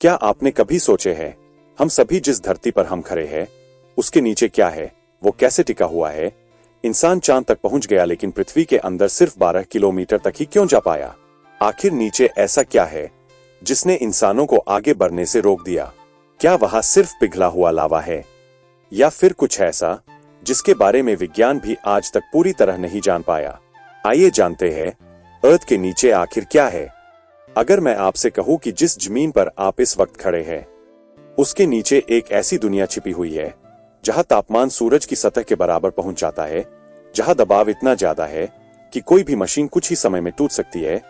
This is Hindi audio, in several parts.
क्या आपने कभी सोचे है, हम सभी जिस धरती पर हम खड़े हैं, उसके नीचे क्या है, वो कैसे टिका हुआ है? इंसान चांद तक पहुंच गया लेकिन पृथ्वी के अंदर सिर्फ 12 किलोमीटर तक ही क्यों जा पाया? आखिर नीचे ऐसा क्या है जिसने इंसानों को आगे बढ़ने से रोक दिया? क्या वहां सिर्फ पिघला हुआ लावा है या फिर कुछ ऐसा जिसके बारे में विज्ञान भी आज तक पूरी तरह नहीं जान पाया? आइए जानते हैं, अर्थ के नीचे आखिर क्या है। अगर मैं आपसे कहूं कि जिस जमीन पर आप इस वक्त खड़े हैं, उसके नीचे एक ऐसी दुनिया छिपी हुई है जहां तापमान सूरज की सतह के बराबर पहुंच जाता है, जहां दबाव इतना ज्यादा है कि कोई भी मशीन कुछ ही समय में टूट सकती है,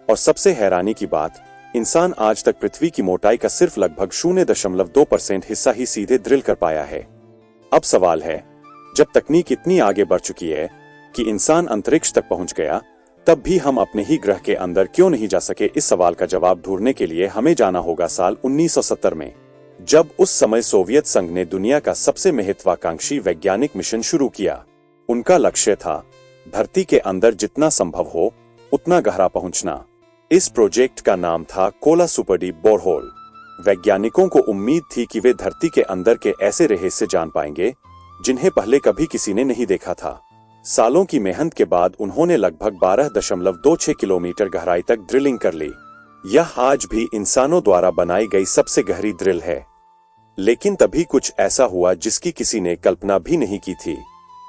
और सबसे हैरानी की बात, इंसान आज तक पृथ्वी की मोटाई का सिर्फ लगभग 0.2% हिस्सा ही सीधे ड्रिल कर पाया है। अब सवाल है, जब तकनीक इतनी आगे बढ़ चुकी है कि इंसान अंतरिक्ष तक पहुंच गया, तब भी हम अपने ही ग्रह के अंदर क्यों नहीं जा सके? इस सवाल का जवाब ढूंढने के लिए हमें जाना होगा साल 1970 में, जब उस समय सोवियत संघ ने दुनिया का सबसे महत्वाकांक्षी वैज्ञानिक मिशन शुरू किया। उनका लक्ष्य था धरती के अंदर जितना संभव हो उतना गहरा पहुंचना। इस प्रोजेक्ट का नाम था कोला सुपरडीप बोरहोल। वैज्ञानिकों को उम्मीद थी कि वे धरती के अंदर के ऐसे रहस्य जान पाएंगे जिन्हें पहले कभी किसी ने नहीं देखा था। सालों की मेहनत के बाद उन्होंने लगभग 12.26 किलोमीटर गहराई तक ड्रिलिंग कर ली। यह आज भी इंसानों द्वारा बनाई गई सबसे गहरी ड्रिल है। लेकिन तभी कुछ ऐसा हुआ जिसकी किसी ने कल्पना भी नहीं की थी।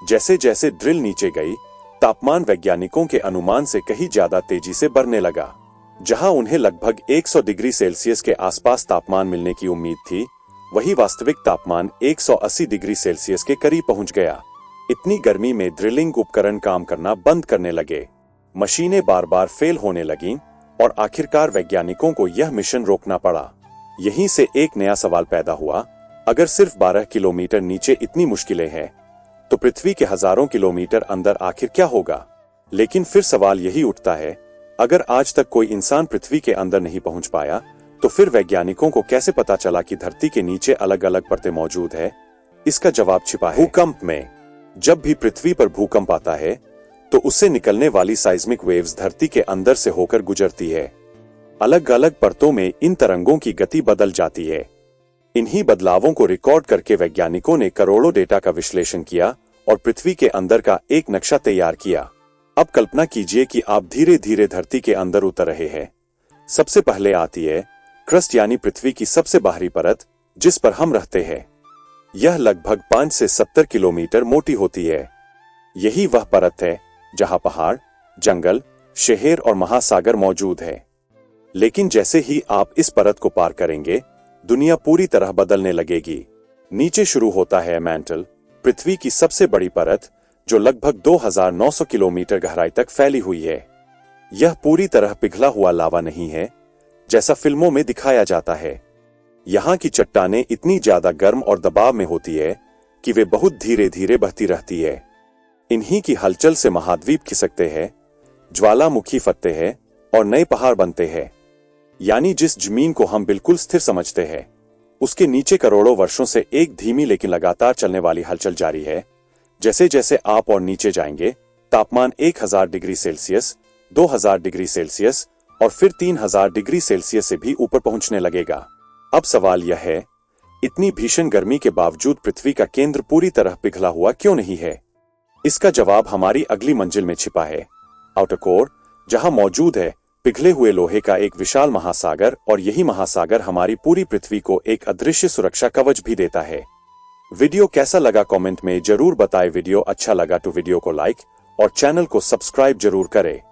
जैसे जैसे ड्रिल नीचे गई, तापमान वैज्ञानिकों के अनुमान से कहीं ज्यादा तेजी से बढ़ने लगा। जहां उन्हें लगभग 100 डिग्री सेल्सियस के आसपास तापमान मिलने की उम्मीद थी, वही वास्तविक तापमान 180 डिग्री सेल्सियस के करीब पहुंच गया। इतनी गर्मी में ड्रिलिंग उपकरण काम करना बंद करने लगे, मशीनें बार बार फेल होने लगीं, और आखिरकार वैज्ञानिकों को यह मिशन रोकना पड़ा। यहीं से एक नया सवाल पैदा हुआ, अगर सिर्फ 12 किलोमीटर नीचे इतनी मुश्किलें हैं, तो पृथ्वी के हजारों किलोमीटर अंदर आखिर क्या होगा? लेकिन फिर सवाल यही उठता है, अगर आज तक कोई इंसान पृथ्वी के अंदर नहीं पहुंच पाया, तो फिर वैज्ञानिकों को कैसे पता चला कि धरती के नीचे अलग अलग परतें मौजूद है? इसका जवाब छिपा है भूकंप में। जब भी पृथ्वी पर भूकंप आता है, तो उससे निकलने वाली साइज्मिक वेव्स धरती के अंदर से होकर गुजरती है। अलग अलग परतों में इन तरंगों की गति बदल जाती है। इन्हीं बदलावों को रिकॉर्ड करके वैज्ञानिकों ने करोड़ों डेटा का विश्लेषण किया और पृथ्वी के अंदर का एक नक्शा तैयार किया। अब कल्पना कीजिए कि आप धीरे धीरे धरती के अंदर उतर रहे हैं। सबसे पहले आती है क्रस्ट, यानी पृथ्वी की सबसे बाहरी परत, जिस पर हम रहते हैं। यह लगभग 5 से 70 किलोमीटर मोटी होती है। यही वह परत है जहां पहाड़, जंगल, शहर और महासागर मौजूद है। लेकिन जैसे ही आप इस परत को पार करेंगे, दुनिया पूरी तरह बदलने लगेगी। नीचे शुरू होता है मैंटल, पृथ्वी की सबसे बड़ी परत, जो लगभग 2900 किलोमीटर गहराई तक फैली हुई है। यह पूरी तरह पिघला हुआ लावा नहीं है जैसा फिल्मों में दिखाया जाता है। यहाँ की चट्टानें इतनी ज्यादा गर्म और दबाव में होती है कि वे बहुत धीरे धीरे बहती रहती है। इन्हीं की हलचल से महाद्वीप खिसकते हैं, ज्वालामुखी फटते हैं और नए पहाड़ बनते हैं। यानी जिस जमीन को हम बिल्कुल स्थिर समझते हैं, उसके नीचे करोड़ों वर्षों से एक धीमी लेकिन लगातार चलने वाली हलचल जारी है। जैसे जैसे आप और नीचे जाएंगे, तापमान 1000 डिग्री सेल्सियस, 2000 डिग्री सेल्सियस और फिर 3000 डिग्री सेल्सियस से भी ऊपर पहुंचने लगेगा। अब सवाल यह है, इतनी भीषण गर्मी के बावजूद पृथ्वी का केंद्र पूरी तरह पिघला हुआ क्यों नहीं है? इसका जवाब हमारी अगली मंजिल में छिपा है, आउटर कोर, जहां मौजूद है पिघले हुए लोहे का एक विशाल महासागर, और यही महासागर हमारी पूरी पृथ्वी को एक अदृश्य सुरक्षा कवच भी देता है। वीडियो कैसा लगा कमेंट में जरूर बताएं। वीडियो अच्छा लगा तो वीडियो को लाइक और चैनल को सब्सक्राइब जरूर करें।